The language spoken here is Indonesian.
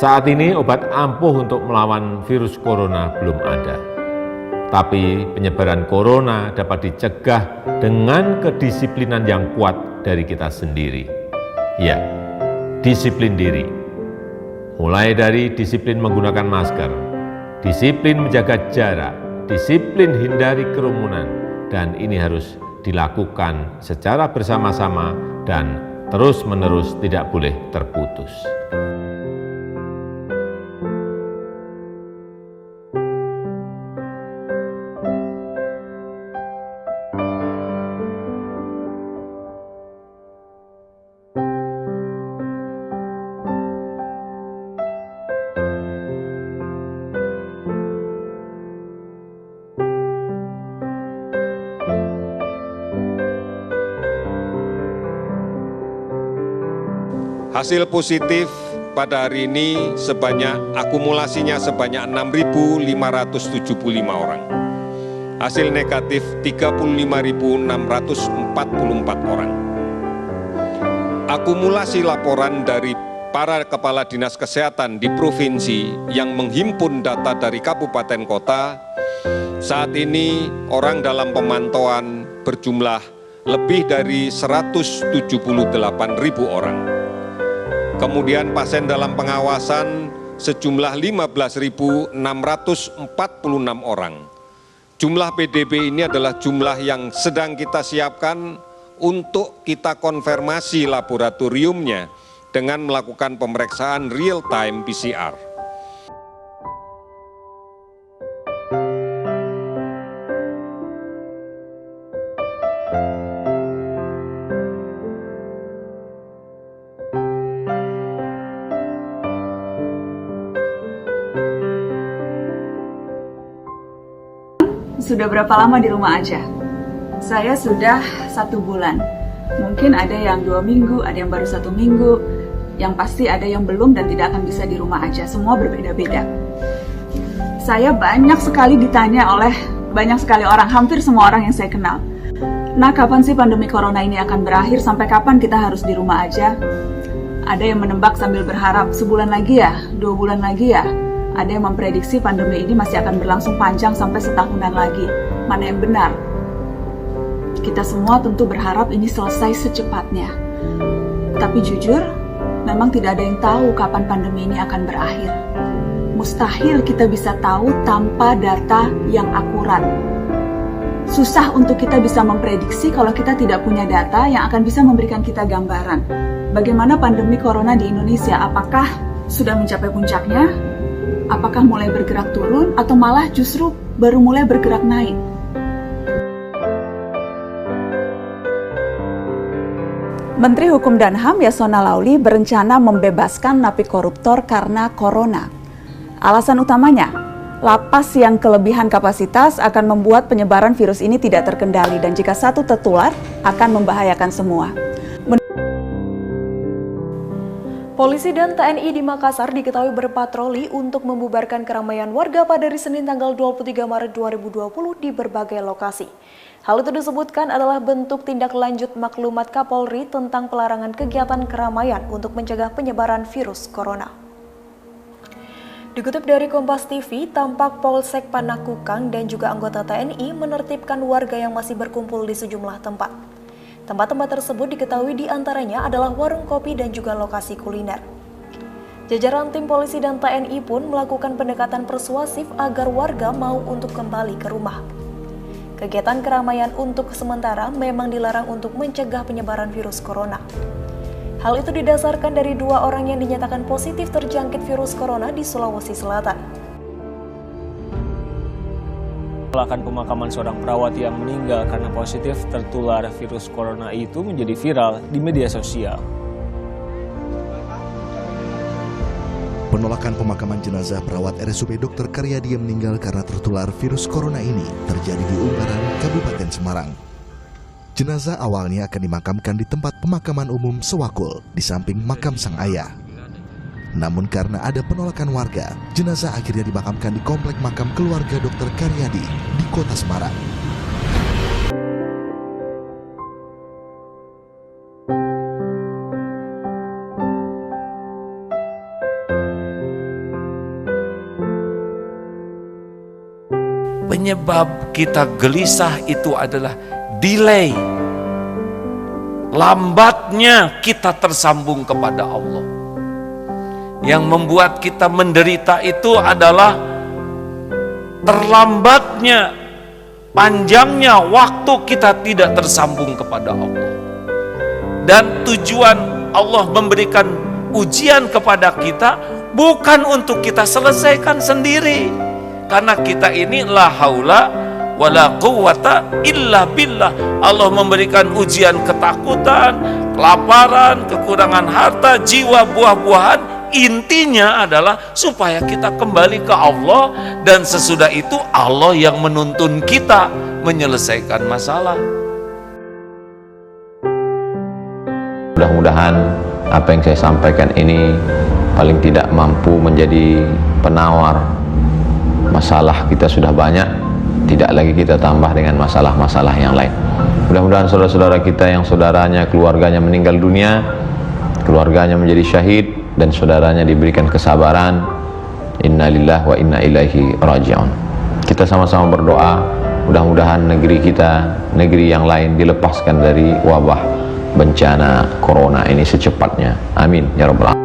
Saat ini obat ampuh untuk melawan virus corona belum ada. Tapi penyebaran corona dapat dicegah dengan kedisiplinan yang kuat dari kita sendiri. Ya, disiplin diri. Mulai dari disiplin menggunakan masker, disiplin menjaga jarak, disiplin hindari kerumunan, dan ini harus dilakukan secara bersama-sama dan terus-menerus, tidak boleh terputus. Hasil positif pada hari ini akumulasinya sebanyak 6.575 orang. Hasil negatif 35.644 orang. Akumulasi laporan dari para kepala dinas kesehatan di provinsi yang menghimpun data dari kabupaten kota, saat ini orang dalam pemantauan berjumlah lebih dari 178.000 orang. Kemudian pasien dalam pengawasan sejumlah 15.646 orang. Jumlah PDB ini adalah jumlah yang sedang kita siapkan untuk kita konfirmasi laboratoriumnya dengan melakukan pemeriksaan real-time PCR. Sudah berapa lama di rumah aja? Saya sudah 1 bulan. Mungkin ada yang 2 minggu, ada yang baru 1 minggu. Yang pasti ada yang belum dan tidak akan bisa di rumah aja. Semua berbeda-beda. Saya banyak sekali ditanya oleh banyak sekali orang, hampir semua orang yang saya kenal. Nah, kapan sih pandemi corona ini akan berakhir? Sampai kapan kita harus di rumah aja? Ada yang menebak sambil berharap, sebulan lagi ya? 2 bulan lagi ya? Ada yang memprediksi pandemi ini masih akan berlangsung panjang sampai setahunan lagi. Mana yang benar? Kita semua tentu berharap ini selesai secepatnya. Tapi jujur, memang tidak ada yang tahu kapan pandemi ini akan berakhir. Mustahil kita bisa tahu tanpa data yang akurat. Susah untuk kita bisa memprediksi kalau kita tidak punya data yang akan bisa memberikan kita gambaran. Bagaimana pandemi corona di Indonesia? Apakah sudah mencapai puncaknya? Apakah mulai bergerak turun atau malah justru baru mulai bergerak naik? Menteri Hukum dan HAM Yasona Laoly berencana membebaskan napi koruptor karena corona. Alasan utamanya, lapas yang kelebihan kapasitas akan membuat penyebaran virus ini tidak terkendali dan jika satu tertular akan membahayakan semua. Polisi dan TNI di Makassar diketahui berpatroli untuk membubarkan keramaian warga pada hari Senin tanggal 23 Maret 2020 di berbagai lokasi. Hal itu disebutkan adalah bentuk tindak lanjut maklumat Kapolri tentang pelarangan kegiatan keramaian untuk mencegah penyebaran virus corona. Dikutip dari Kompas TV, tampak Polsek Panakukang dan juga anggota TNI menertibkan warga yang masih berkumpul di sejumlah tempat. Tempat-tempat tersebut diketahui diantaranya adalah warung kopi dan juga lokasi kuliner. Jajaran tim polisi dan TNI pun melakukan pendekatan persuasif agar warga mau untuk kembali ke rumah. Kegiatan keramaian untuk sementara memang dilarang untuk mencegah penyebaran virus corona. Hal itu didasarkan dari 2 orang yang dinyatakan positif terjangkit virus corona di Sulawesi Selatan. Penolakan pemakaman seorang perawat yang meninggal karena positif tertular virus corona itu menjadi viral di media sosial. Penolakan pemakaman jenazah perawat RSUP Dr. Karyadi yang meninggal karena tertular virus corona ini terjadi di Ungaran, Kabupaten Semarang. Jenazah awalnya akan dimakamkan di tempat pemakaman umum Sewakul di samping makam sang ayah. Namun karena ada penolakan warga, jenazah akhirnya dimakamkan di komplek makam keluarga Dr. Karyadi di Kota Semarang. penyebab kita gelisah itu adalah delay, lambatnya kita tersambung kepada Allah. Yang membuat kita menderita itu adalah terlambatnya, panjangnya waktu kita tidak tersambung kepada Allah. Dan tujuan Allah memberikan ujian kepada kita bukan untuk kita selesaikan sendiri, karena kita ini la haula wala quwwata illa billah. Allah memberikan ujian ketakutan, kelaparan, kekurangan harta, jiwa, buah-buahan. Intinya adalah supaya kita kembali ke Allah, dan sesudah itu Allah yang menuntun kita menyelesaikan masalah. Mudah-mudahan apa yang saya sampaikan ini paling tidak mampu menjadi penawar. Masalah kita sudah banyak, tidak lagi kita tambah dengan masalah-masalah yang lain. Mudah-mudahan saudara-saudara kita yang saudaranya, keluarganya meninggal dunia, keluarganya menjadi syahid, dan saudaranya diberikan kesabaran. Innalillahi wa inna ilaihi raji'un. Kita sama-sama berdoa, mudah-mudahan negeri kita, negeri yang lain dilepaskan dari wabah bencana corona ini secepatnya. Amin ya rabbal alamin.